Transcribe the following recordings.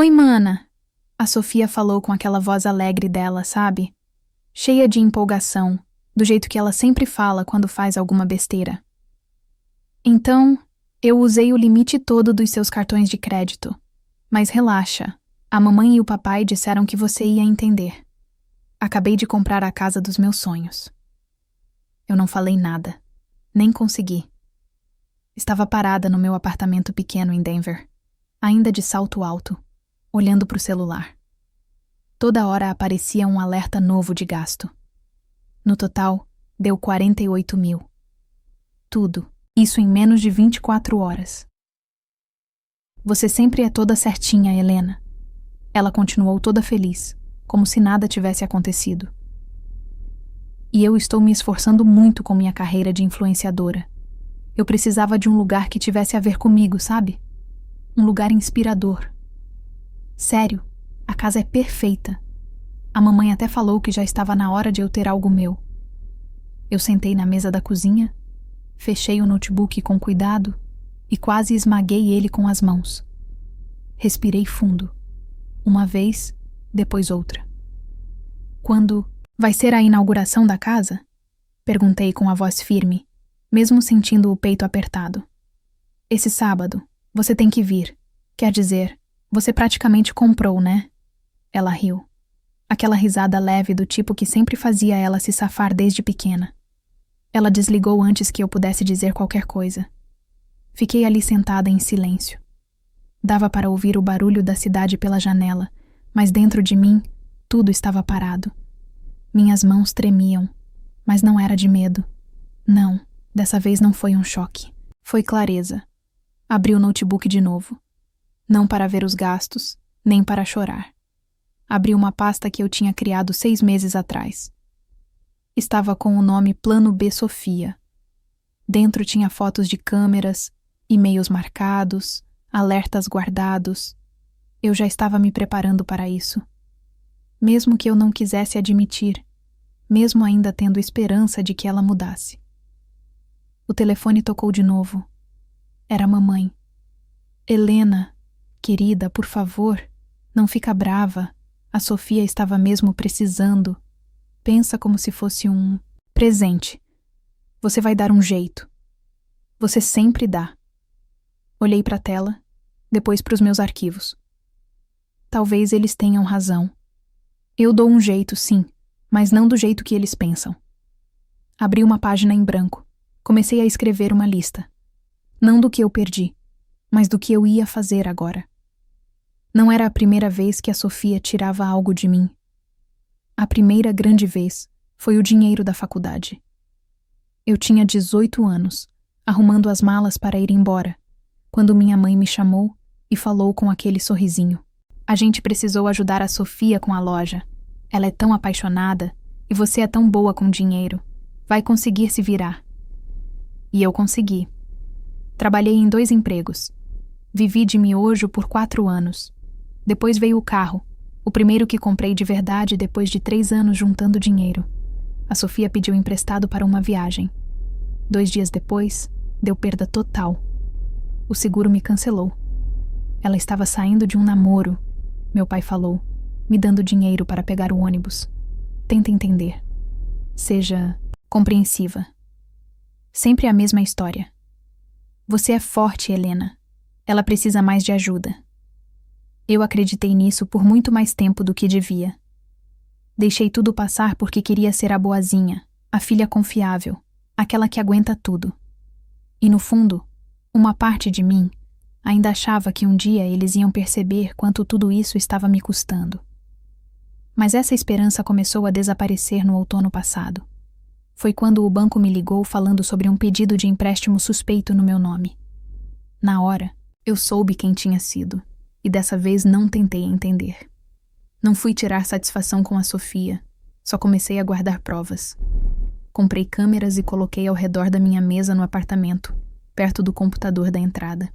Oi, mana. A Sofia falou com aquela voz alegre dela, sabe? Cheia de empolgação, do jeito que ela sempre fala quando faz alguma besteira. Então, eu usei o limite todo dos seus cartões de crédito. Mas relaxa, a mamãe e o papai disseram que você ia entender. Acabei de comprar a casa dos meus sonhos. Eu não falei nada, nem consegui. Estava parada no meu apartamento pequeno em Denver, ainda de salto alto, olhando para o celular. Toda hora aparecia um alerta novo de gasto. No total, deu 48 mil. Tudo, isso em menos de 24 horas. Você sempre é toda certinha, Helena. Ela continuou toda feliz, como se nada tivesse acontecido. E eu estou me esforçando muito com minha carreira de influenciadora. Eu precisava de um lugar que tivesse a ver comigo, sabe? Um lugar inspirador. Sério, a casa é perfeita. A mamãe até falou que já estava na hora de eu ter algo meu. Eu sentei na mesa da cozinha, fechei o notebook com cuidado e quase esmaguei ele com as mãos. Respirei fundo. Uma vez, depois outra. Quando vai ser a inauguração da casa? Perguntei com a voz firme, mesmo sentindo o peito apertado. Esse sábado, você tem que vir. Quer dizer, você praticamente comprou, né? Ela riu. Aquela risada leve do tipo que sempre fazia ela se safar desde pequena. Ela desligou antes que eu pudesse dizer qualquer coisa. Fiquei ali sentada em silêncio. Dava para ouvir o barulho da cidade pela janela, mas dentro de mim, tudo estava parado. Minhas mãos tremiam, mas não era de medo. Não, dessa vez não foi um choque. Foi clareza. Abri o notebook de novo. Não para ver os gastos, nem para chorar. Abri uma pasta que eu tinha criado 6 meses atrás. Estava com o nome Plano B Sofia. Dentro tinha fotos de câmeras, e-mails marcados, alertas guardados. Eu já estava me preparando para isso. Mesmo que eu não quisesse admitir, mesmo ainda tendo esperança de que ela mudasse. O telefone tocou de novo. Era a mamãe. Helena, querida, por favor, não fica brava. A Sofia estava mesmo precisando. Pensa como se fosse um presente. Você vai dar um jeito. Você sempre dá. Olhei para a tela, depois para os meus arquivos. Talvez eles tenham razão. Eu dou um jeito, sim, mas não do jeito que eles pensam. Abri uma página em branco. Comecei a escrever uma lista. Não do que eu perdi, mas do que eu ia fazer agora. Não era a primeira vez que a Sofia tirava algo de mim. A primeira grande vez foi o dinheiro da faculdade. Eu tinha 18 anos, arrumando as malas para ir embora, quando minha mãe me chamou e falou com aquele sorrisinho. A gente precisou ajudar a Sofia com a loja. Ela é tão apaixonada e você é tão boa com dinheiro. Vai conseguir se virar. E eu consegui. Trabalhei em 2 empregos. Vivi de miojo por 4 anos. Depois veio o carro, o primeiro que comprei de verdade depois de 3 anos juntando dinheiro. A Sofia pediu emprestado para uma viagem. 2 dias depois, deu perda total. O seguro me cancelou. Ela estava saindo de um namoro, meu pai falou, me dando dinheiro para pegar o ônibus. Tenta entender. Seja compreensiva. Sempre a mesma história. Você é forte, Helena. Ela precisa mais de ajuda. Eu acreditei nisso por muito mais tempo do que devia. Deixei tudo passar porque queria ser a boazinha, a filha confiável, aquela que aguenta tudo. E no fundo, uma parte de mim ainda achava que um dia eles iam perceber quanto tudo isso estava me custando. Mas essa esperança começou a desaparecer no outono passado. Foi quando o banco me ligou falando sobre um pedido de empréstimo suspeito no meu nome. Na hora, eu soube quem tinha sido, e dessa vez não tentei entender. Não fui tirar satisfação com a Sofia, só comecei a guardar provas. Comprei câmeras e coloquei ao redor da minha mesa no apartamento, perto do computador da entrada.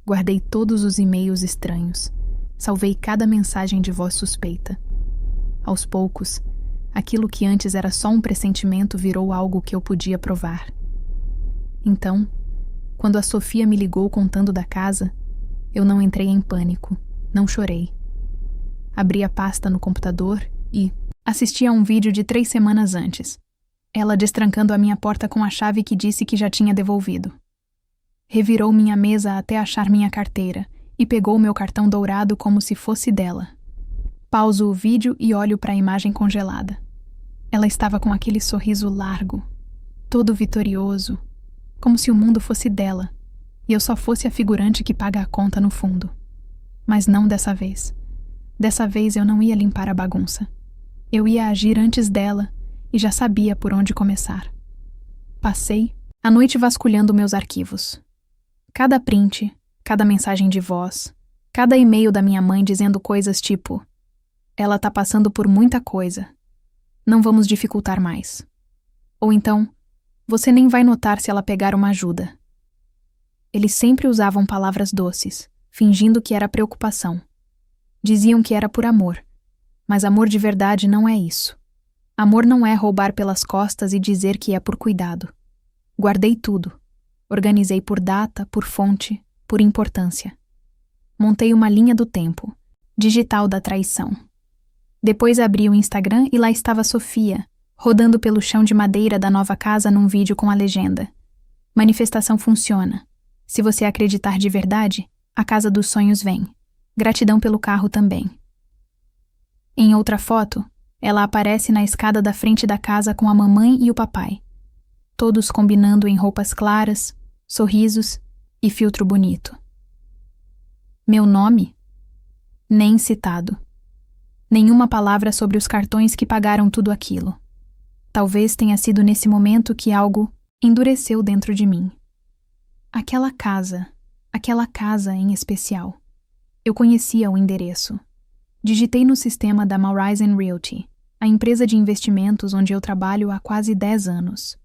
Guardei todos os e-mails estranhos, salvei cada mensagem de voz suspeita. Aos poucos, aquilo que antes era só um pressentimento virou algo que eu podia provar. Então, quando a Sofia me ligou contando da casa, eu não entrei em pânico. Não chorei. Abri a pasta no computador e assisti a um vídeo de 3 semanas antes. Ela destrancando a minha porta com a chave que disse que já tinha devolvido. Revirou minha mesa até achar minha carteira e pegou meu cartão dourado como se fosse dela. Pauso o vídeo e olho para a imagem congelada. Ela estava com aquele sorriso largo, todo vitorioso, como se o mundo fosse dela e eu só fosse a figurante que paga a conta no fundo. Mas não dessa vez. Dessa vez eu não ia limpar a bagunça. Eu ia agir antes dela e já sabia por onde começar. Passei a noite vasculhando meus arquivos. Cada print, cada mensagem de voz, cada e-mail da minha mãe dizendo coisas tipo: ela tá passando por muita coisa. Não vamos dificultar mais. Ou então, você nem vai notar se ela pegar uma ajuda. Eles sempre usavam palavras doces, fingindo que era preocupação. Diziam que era por amor. Mas amor de verdade não é isso. Amor não é roubar pelas costas e dizer que é por cuidado. Guardei tudo. Organizei por data, por fonte, por importância. Montei uma linha do tempo, digital da traição. Depois abri o Instagram e lá estava Sofia, rodando pelo chão de madeira da nova casa num vídeo com a legenda: manifestação funciona. Se você acreditar de verdade, a casa dos sonhos vem. Gratidão pelo carro também. Em outra foto, ela aparece na escada da frente da casa com a mamãe e o papai, todos combinando em roupas claras, sorrisos e filtro bonito. Meu nome? Nem citado. Nenhuma palavra sobre os cartões que pagaram tudo aquilo. Talvez tenha sido nesse momento que algo endureceu dentro de mim. Aquela casa em especial. Eu conhecia o endereço. Digitei no sistema da Horizon Realty, a empresa de investimentos onde eu trabalho há quase 10 anos.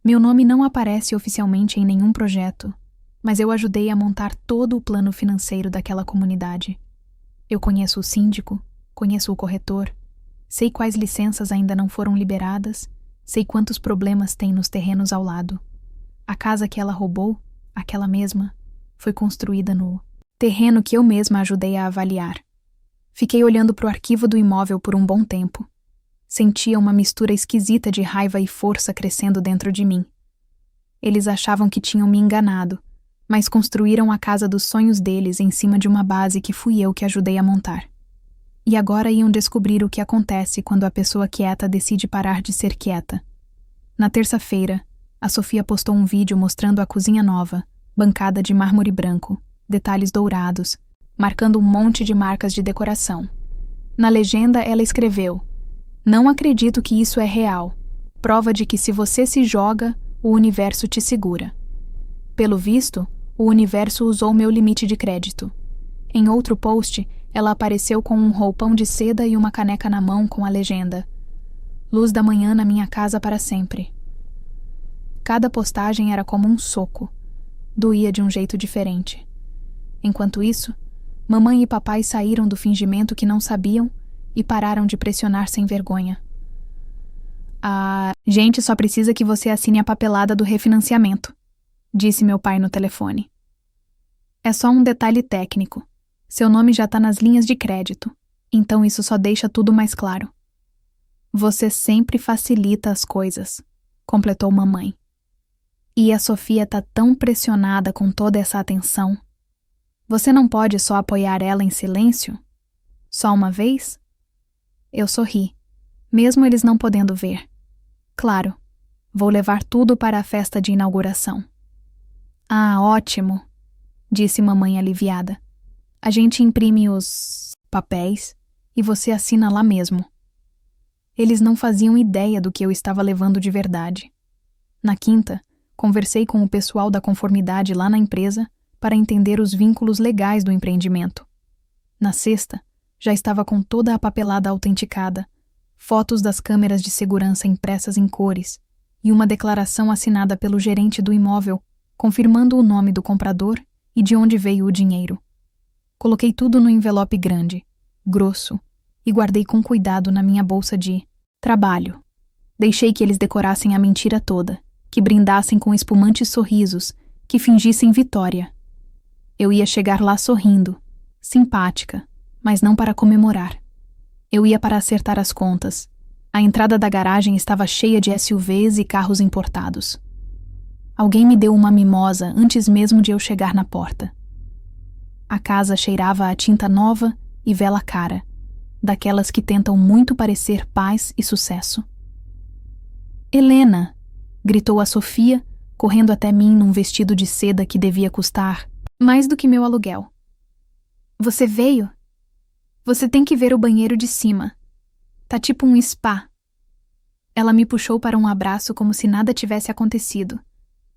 Meu nome não aparece oficialmente em nenhum projeto, mas eu ajudei a montar todo o plano financeiro daquela comunidade. Eu conheço o síndico, conheço o corretor, sei quais licenças ainda não foram liberadas, sei quantos problemas tem nos terrenos ao lado. A casa que ela roubou, aquela mesma, foi construída no terreno que eu mesma ajudei a avaliar. Fiquei olhando para o arquivo do imóvel por um bom tempo. Sentia uma mistura esquisita de raiva e força crescendo dentro de mim. Eles achavam que tinham me enganado, mas construíram a casa dos sonhos deles em cima de uma base que fui eu que ajudei a montar. E agora iam descobrir o que acontece quando a pessoa quieta decide parar de ser quieta. Na terça-feira, a Sofia postou um vídeo mostrando a cozinha nova, bancada de mármore branco, detalhes dourados, marcando um monte de marcas de decoração. Na legenda, ela escreveu: "Não acredito que isso é real. Prova de que se você se joga, o universo te segura." Pelo visto, o universo usou meu limite de crédito. Em outro post, ela apareceu com um roupão de seda e uma caneca na mão com a legenda: "Luz da manhã na minha casa para sempre." Cada postagem era como um soco. Doía de um jeito diferente. Enquanto isso, mamãe e papai saíram do fingimento que não sabiam e pararam de pressionar sem vergonha. "A gente só precisa que você assine a papelada do refinanciamento", disse meu pai no telefone. "É só um detalhe técnico. Seu nome já tá nas linhas de crédito, então isso só deixa tudo mais claro." "Você sempre facilita as coisas", completou mamãe. "E a Sofia tá tão pressionada com toda essa atenção. Você não pode só apoiar ela em silêncio? Só uma vez?" Eu sorri, mesmo eles não podendo ver. "Claro, vou levar tudo para a festa de inauguração." "Ah, ótimo", disse mamãe aliviada. "A gente imprime os papéis e você assina lá mesmo." Eles não faziam ideia do que eu estava levando de verdade. Na quinta, conversei com o pessoal da conformidade lá na empresa para entender os vínculos legais do empreendimento. Na sexta, já estava com toda a papelada autenticada, fotos das câmeras de segurança impressas em cores e uma declaração assinada pelo gerente do imóvel, confirmando o nome do comprador e de onde veio o dinheiro. Coloquei tudo no envelope grande, grosso, e guardei com cuidado na minha bolsa de trabalho. Deixei que eles decorassem a mentira toda, que brindassem com espumantes sorrisos, que fingissem vitória. Eu ia chegar lá sorrindo, simpática, mas não para comemorar. Eu ia para acertar as contas. A entrada da garagem estava cheia de SUVs e carros importados. Alguém me deu uma mimosa antes mesmo de eu chegar na porta. A casa cheirava a tinta nova e vela cara, daquelas que tentam muito parecer paz e sucesso. Helena! Gritou a Sofia, correndo até mim num vestido de seda que devia custar mais do que meu aluguel. Você veio? Você tem que ver o banheiro de cima. Tá tipo um spa. Ela me puxou para um abraço como se nada tivesse acontecido,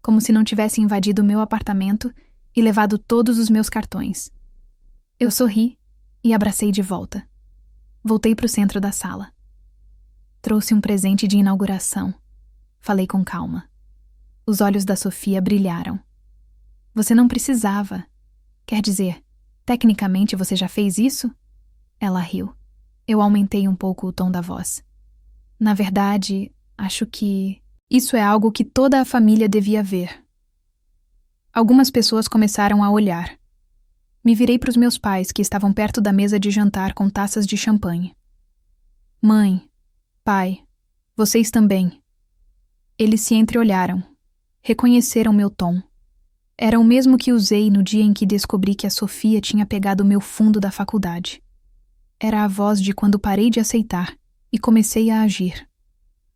como se não tivesse invadido o meu apartamento e levado todos os meus cartões. Eu sorri e abracei de volta. Voltei para o centro da sala. Trouxe um presente de inauguração. Falei com calma. Os olhos da Sofia brilharam. Você não precisava. Quer dizer, tecnicamente você já fez isso? Ela riu. Eu aumentei um pouco o tom da voz. Na verdade, acho que isso é algo que toda a família devia ver. Algumas pessoas começaram a olhar. Me virei para os meus pais, que estavam perto da mesa de jantar com taças de champanhe. Mãe, pai, vocês também. Eles se entreolharam. Reconheceram meu tom. Era o mesmo que usei no dia em que descobri que a Sofia tinha pegado o meu fundo da faculdade. Era a voz de quando parei de aceitar e comecei a agir.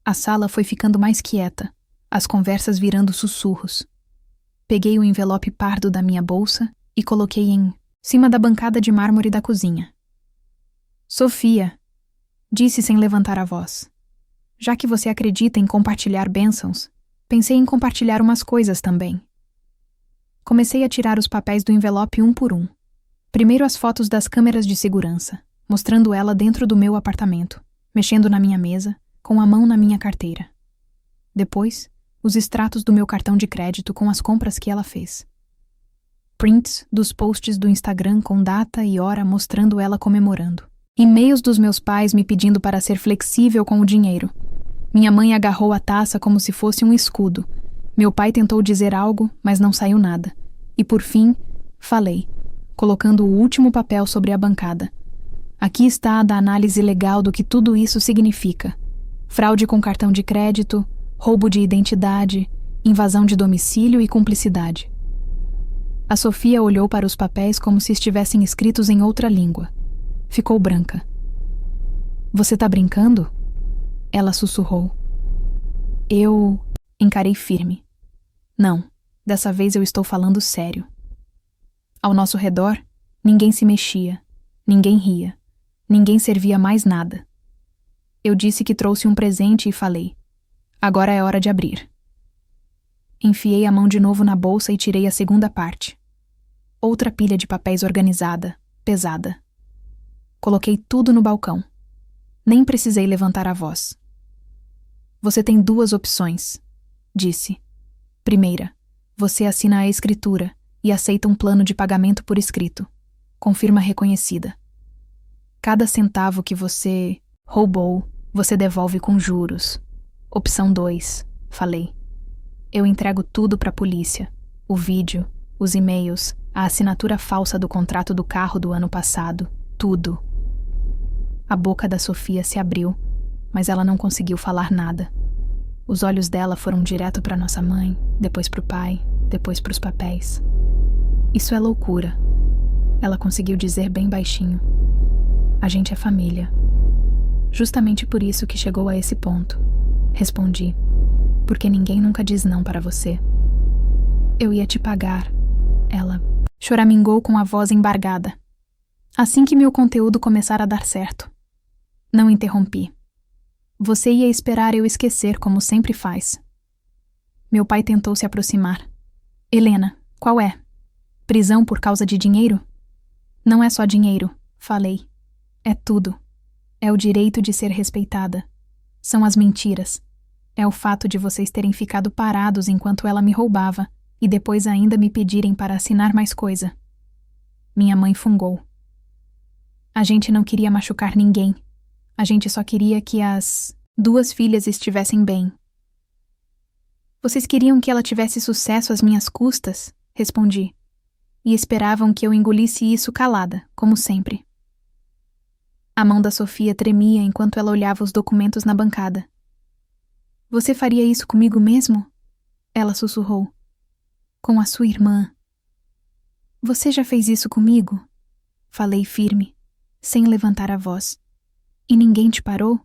A sala foi ficando mais quieta, as conversas virando sussurros. Peguei o envelope pardo da minha bolsa e coloquei em cima da bancada de mármore da cozinha. Sofia, disse sem levantar a voz. Já que você acredita em compartilhar bênçãos, pensei em compartilhar umas coisas também. Comecei a tirar os papéis do envelope um por um. Primeiro as fotos das câmeras de segurança, mostrando ela dentro do meu apartamento, mexendo na minha mesa, com a mão na minha carteira. Depois, os extratos do meu cartão de crédito com as compras que ela fez. Prints dos posts do Instagram com data e hora mostrando ela comemorando. E-mails dos meus pais me pedindo para ser flexível com o dinheiro. Minha mãe agarrou a taça como se fosse um escudo. Meu pai tentou dizer algo, mas não saiu nada. E por fim, falei, colocando o último papel sobre a bancada. Aqui está a da análise legal do que tudo isso significa. Fraude com cartão de crédito, roubo de identidade, invasão de domicílio e cumplicidade. A Sofia olhou para os papéis como se estivessem escritos em outra língua. Ficou branca. Você tá brincando? Ela sussurrou. Eu encarei firme. Não, dessa vez eu estou falando sério. Ao nosso redor, ninguém se mexia, ninguém ria, ninguém servia mais nada. Eu disse que trouxe um presente e falei, agora é hora de abrir. Enfiei a mão de novo na bolsa e tirei a segunda parte. Outra pilha de papéis organizada, pesada. Coloquei tudo no balcão. Nem precisei levantar a voz. Você tem duas opções, disse. Primeira, você assina a escritura e aceita um plano de pagamento por escrito, com firma reconhecida. Cada centavo que você roubou, você devolve com juros. Opção 2, falei. Eu entrego tudo para a polícia, o vídeo, os e-mails, a assinatura falsa do contrato do carro do ano passado, tudo. A boca da Sofia se abriu, mas ela não conseguiu falar nada. Os olhos dela foram direto para nossa mãe, depois para o pai, depois para os papéis. Isso é loucura. Ela conseguiu dizer bem baixinho. A gente é família. Justamente por isso que chegou a esse ponto. Respondi. Porque ninguém nunca diz não para você. Eu ia te pagar. Ela choramingou com a voz embargada. Assim que meu conteúdo começar a dar certo. Não interrompi. Você ia esperar eu esquecer, como sempre faz. Meu pai tentou se aproximar. Helena, qual é? Prisão por causa de dinheiro? Não é só dinheiro, falei. É tudo. É o direito de ser respeitada. São as mentiras. É o fato de vocês terem ficado parados enquanto ela me roubava e depois ainda me pedirem para assinar mais coisa. Minha mãe fungou. A gente não queria machucar ninguém. A gente só queria que as 2 filhas estivessem bem. Vocês queriam que ela tivesse sucesso às minhas custas? Respondi. e esperavam que eu engolisse isso calada, como sempre. A mão da Sofia tremia enquanto ela olhava os documentos na bancada. Você faria isso comigo mesmo? Ela sussurrou. Com a sua irmã. Você já fez isso comigo? Falei firme, sem levantar a voz. E ninguém te parou?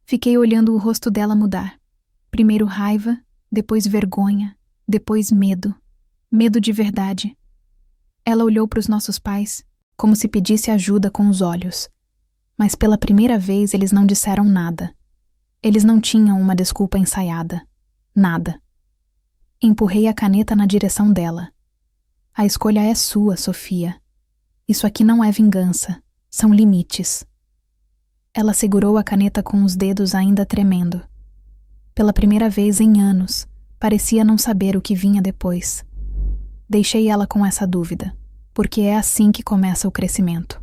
Fiquei olhando o rosto dela mudar. Primeiro raiva, depois vergonha, depois medo. Medo de verdade. Ela olhou para os nossos pais, como se pedisse ajuda com os olhos. Mas pela primeira vez eles não disseram nada. Eles não tinham uma desculpa ensaiada. Nada. Empurrei a caneta na direção dela. A escolha é sua, Sofia. Isso aqui não é vingança. São limites. Ela segurou a caneta com os dedos ainda tremendo. Pela primeira vez em anos, parecia não saber o que vinha depois. Deixei ela com essa dúvida, porque é assim que começa o crescimento.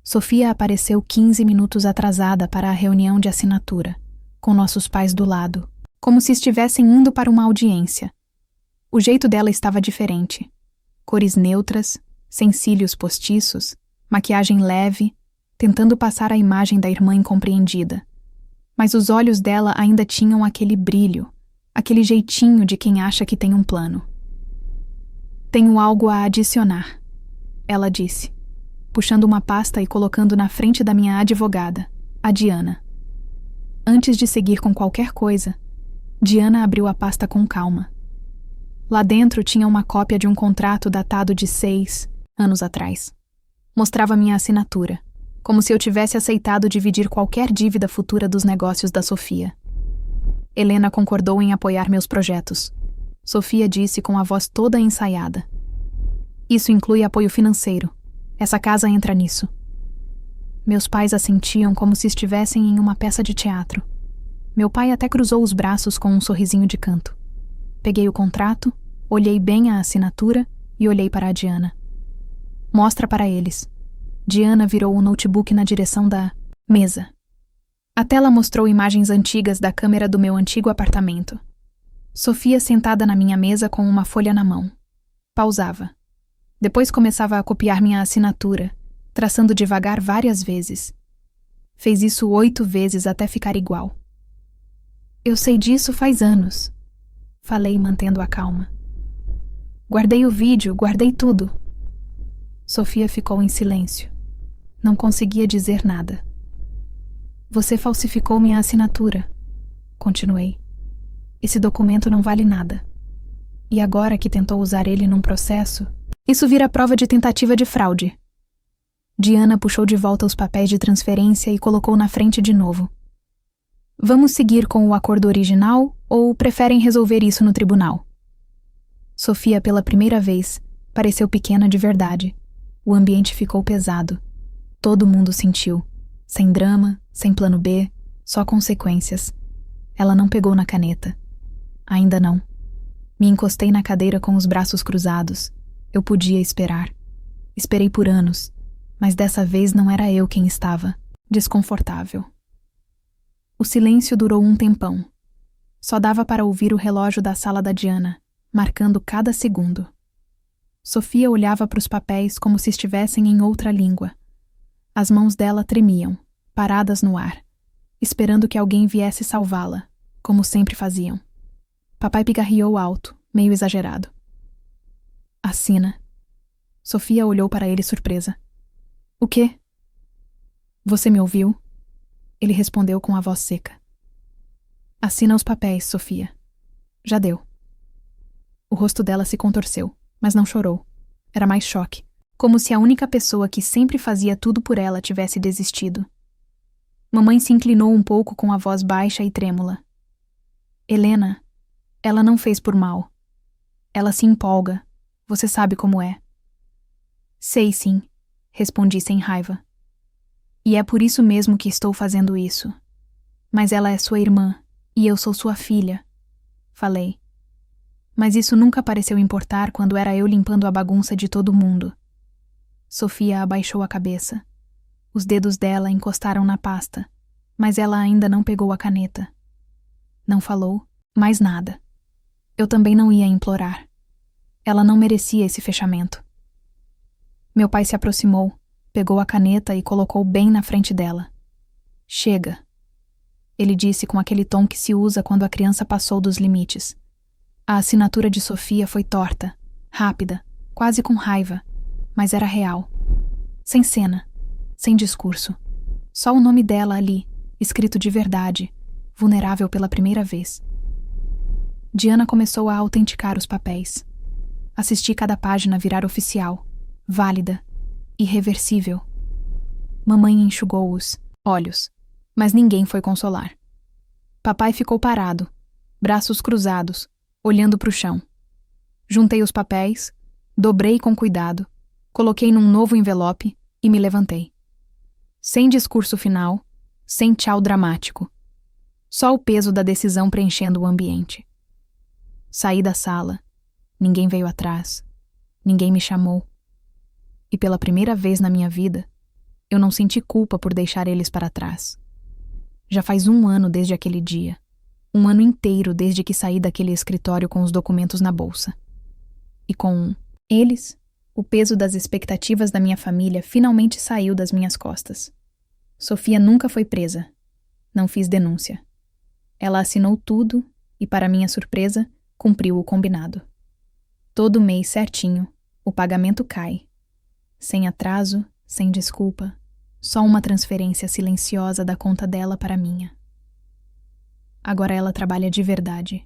Sofia apareceu 15 minutos atrasada para a reunião de assinatura, com nossos pais do lado, como se estivessem indo para uma audiência. O jeito dela estava diferente. Cores neutras, sem cílios postiços, maquiagem leve, tentando passar a imagem da irmã incompreendida. Mas os olhos dela ainda tinham aquele brilho, aquele jeitinho de quem acha que tem um plano. Tenho algo a adicionar, ela disse, puxando uma pasta e colocando na frente da minha advogada, a Diana. Antes de seguir com qualquer coisa, Diana abriu a pasta com calma. Lá dentro tinha uma cópia de um contrato datado de 6 anos atrás. Mostrava minha assinatura, como se eu tivesse aceitado dividir qualquer dívida futura dos negócios da Sofia. Helena concordou em apoiar meus projetos. Sofia disse com a voz toda ensaiada. Isso inclui apoio financeiro. Essa casa entra nisso. Meus pais assentiam como se estivessem em uma peça de teatro. Meu pai até cruzou os braços com um sorrisinho de canto. Peguei o contrato, olhei bem a assinatura e olhei para a Diana. Mostra para eles. Diana virou o notebook na direção da mesa. A tela mostrou imagens antigas da câmera do meu antigo apartamento. Sofia sentada na minha mesa com uma folha na mão. Pausava. Depois começava a copiar minha assinatura, traçando devagar várias vezes. Fez isso 8 vezes até ficar igual. Eu sei disso faz anos. Falei mantendo a calma. Guardei o vídeo, guardei tudo. Sofia ficou em silêncio. Não conseguia dizer nada. Você falsificou minha assinatura. Continuei. Esse documento não vale nada. E agora que tentou usar ele num processo, isso vira prova de tentativa de fraude. Diana puxou de volta os papéis de transferência e colocou na frente de novo. Vamos seguir com o acordo original ou preferem resolver isso no tribunal? Sofia, pela primeira vez, pareceu pequena de verdade. O ambiente ficou pesado. Todo mundo sentiu. Sem drama, sem plano B, só consequências. Ela não pegou na caneta. Ainda não. Me encostei na cadeira com os braços cruzados. Eu podia esperar. Esperei por anos, mas dessa vez não era eu quem estava desconfortável. O silêncio durou um tempão. Só dava para ouvir o relógio da sala da Diana, marcando cada segundo. Sofia olhava para os papéis como se estivessem em outra língua. As mãos dela tremiam, paradas no ar, esperando que alguém viesse salvá-la, como sempre faziam. Papai pigarreou alto, meio exagerado. Assina. Sofia olhou para ele surpresa. O quê? Você me ouviu? Ele respondeu com a voz seca. Assina os papéis, Sofia. Já deu. O rosto dela se contorceu, mas não chorou. Era mais choque, como se a única pessoa que sempre fazia tudo por ela tivesse desistido. Mamãe se inclinou um pouco com a voz baixa e trêmula. Helena, ela não fez por mal. Ela se empolga. Você sabe como é. Sei sim, respondi sem raiva. E é por isso mesmo que estou fazendo isso. Mas ela é sua irmã, e eu sou sua filha. Falei. Mas isso nunca pareceu importar quando era eu limpando a bagunça de todo mundo. Sofia abaixou a cabeça. Os dedos dela encostaram na pasta, mas ela ainda não pegou a caneta. Não falou mais nada. Eu também não ia implorar. Ela não merecia esse fechamento. Meu pai se aproximou, pegou a caneta e colocou bem na frente dela. Chega, ele disse com aquele tom que se usa quando a criança passou dos limites. A assinatura de Sofia foi torta, rápida, quase com raiva, mas era real. Sem cena, sem discurso. Só o nome dela ali, escrito de verdade, vulnerável pela primeira vez. Diana começou a autenticar os papéis. Assisti cada página virar oficial, válida, irreversível. Mamãe enxugou os olhos, mas ninguém foi consolar. Papai ficou parado, braços cruzados, olhando para o chão. Juntei os papéis, dobrei com cuidado, coloquei num novo envelope e me levantei. Sem discurso final, sem tchau dramático. Só o peso da decisão preenchendo o ambiente. Saí da sala. Ninguém veio atrás. Ninguém me chamou. E pela primeira vez na minha vida, eu não senti culpa por deixar eles para trás. Já faz 1 ano desde aquele dia. 1 ano inteiro desde que saí daquele escritório com os documentos na bolsa. E com eles, o peso das expectativas da minha família finalmente saiu das minhas costas. Sofia nunca foi presa. Não fiz denúncia. Ela assinou tudo e, para minha surpresa, cumpriu o combinado. Todo mês certinho, o pagamento cai. Sem atraso, sem desculpa, só uma transferência silenciosa da conta dela para a minha. Agora ela trabalha de verdade.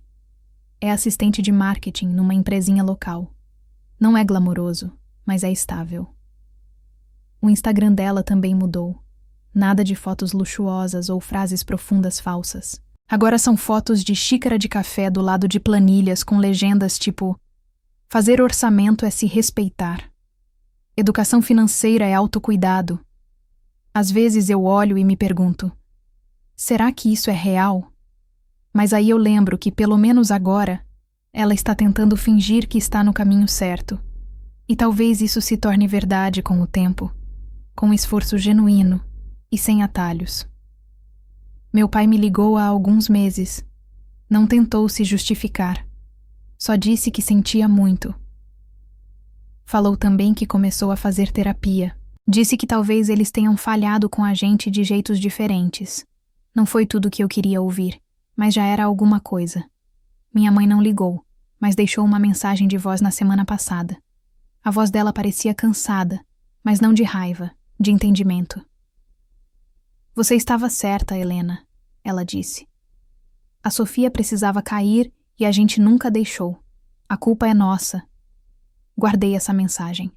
É assistente de marketing numa empresinha local. Não é glamouroso, mas é estável. O Instagram dela também mudou. Nada de fotos luxuosas ou frases profundas falsas. Agora são fotos de xícara de café do lado de planilhas com legendas tipo: fazer orçamento é se respeitar. Educação financeira é autocuidado. Às vezes eu olho e me pergunto: será que isso é real? Mas aí eu lembro que, pelo menos agora, ela está tentando fingir que está no caminho certo. E talvez isso se torne verdade com o tempo, com esforço genuíno e sem atalhos. Meu pai me ligou há alguns meses. Não tentou se justificar. Só disse que sentia muito. Falou também que começou a fazer terapia. Disse que talvez eles tenham falhado com a gente de jeitos diferentes. Não foi tudo o que eu queria ouvir, mas já era alguma coisa. Minha mãe não ligou, mas deixou uma mensagem de voz na semana passada. A voz dela parecia cansada, mas não de raiva, de entendimento. Você estava certa, Helena, ela disse. A Sofia precisava cair e a gente nunca deixou. A culpa é nossa. Guardei essa mensagem.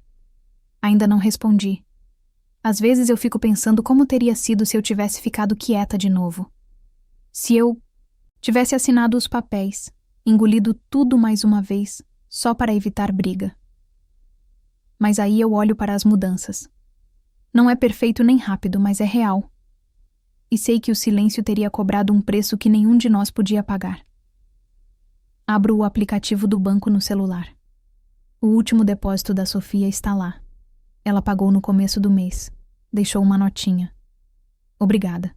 Ainda não respondi. Às vezes eu fico pensando como teria sido se eu tivesse ficado quieta de novo. Se eu tivesse assinado os papéis, engolido tudo mais uma vez, só para evitar briga. Mas aí eu olho para as mudanças. Não é perfeito nem rápido, mas é real. E sei que o silêncio teria cobrado um preço que nenhum de nós podia pagar. Abro o aplicativo do banco no celular. O último depósito da Sofia está lá. Ela pagou no começo do mês. Deixou uma notinha. Obrigada.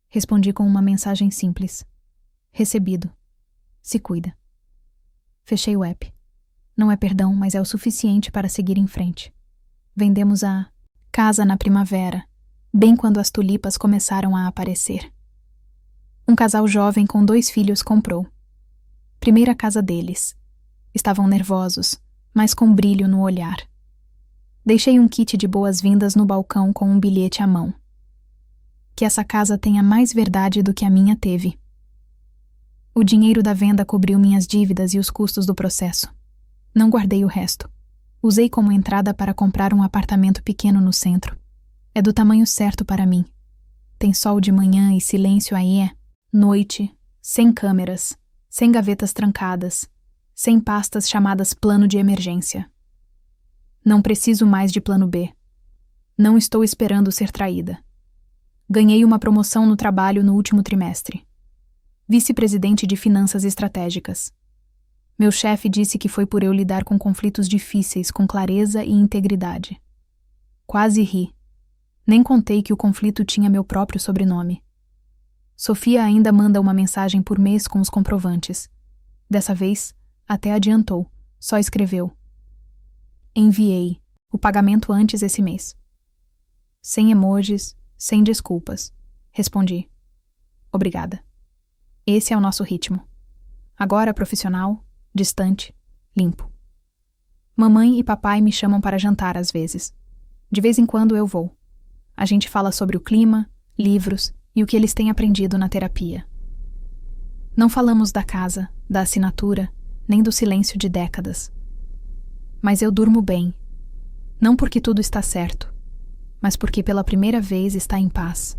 Respondi com uma mensagem simples. Recebido. Se cuida. Fechei o app. Não é perdão, mas é o suficiente para seguir em frente. Vendemos a casa na primavera, bem quando as tulipas começaram a aparecer. Um casal jovem com 2 filhos comprou. Primeira casa deles. Estavam nervosos, mas com brilho no olhar. Deixei um kit de boas-vindas no balcão com um bilhete à mão. Que essa casa tenha mais verdade do que a minha teve. O dinheiro da venda cobriu minhas dívidas e os custos do processo. Não guardei o resto. Usei como entrada para comprar um apartamento pequeno no centro. É do tamanho certo para mim. Tem sol de manhã e silêncio aí é noite, sem câmeras, sem gavetas trancadas, sem pastas chamadas plano de emergência. Não preciso mais de plano B. Não estou esperando ser traída. Ganhei uma promoção no trabalho no último trimestre. Vice-presidente de Finanças Estratégicas. Meu chefe disse que foi por eu lidar com conflitos difíceis com clareza e integridade. Quase ri. Nem contei que o conflito tinha meu próprio sobrenome. Sofia ainda manda uma mensagem por mês com os comprovantes. Dessa vez, até adiantou, Só escreveu: enviei o pagamento antes esse mês. Sem emojis, sem desculpas. Respondi: obrigada. Esse é o nosso ritmo. Agora profissional, distante, limpo. Mamãe e papai me chamam para jantar às vezes. De vez em quando eu vou. A gente fala sobre o clima, livros e o que eles têm aprendido na terapia. Não falamos da casa, da assinatura, nem do silêncio de décadas. Mas eu durmo bem. Não porque tudo está certo, mas porque pela primeira vez está em paz.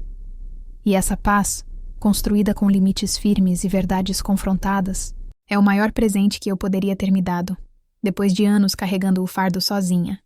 E essa paz, construída com limites firmes e verdades confrontadas, é o maior presente que eu poderia ter me dado, depois de anos carregando o fardo sozinha.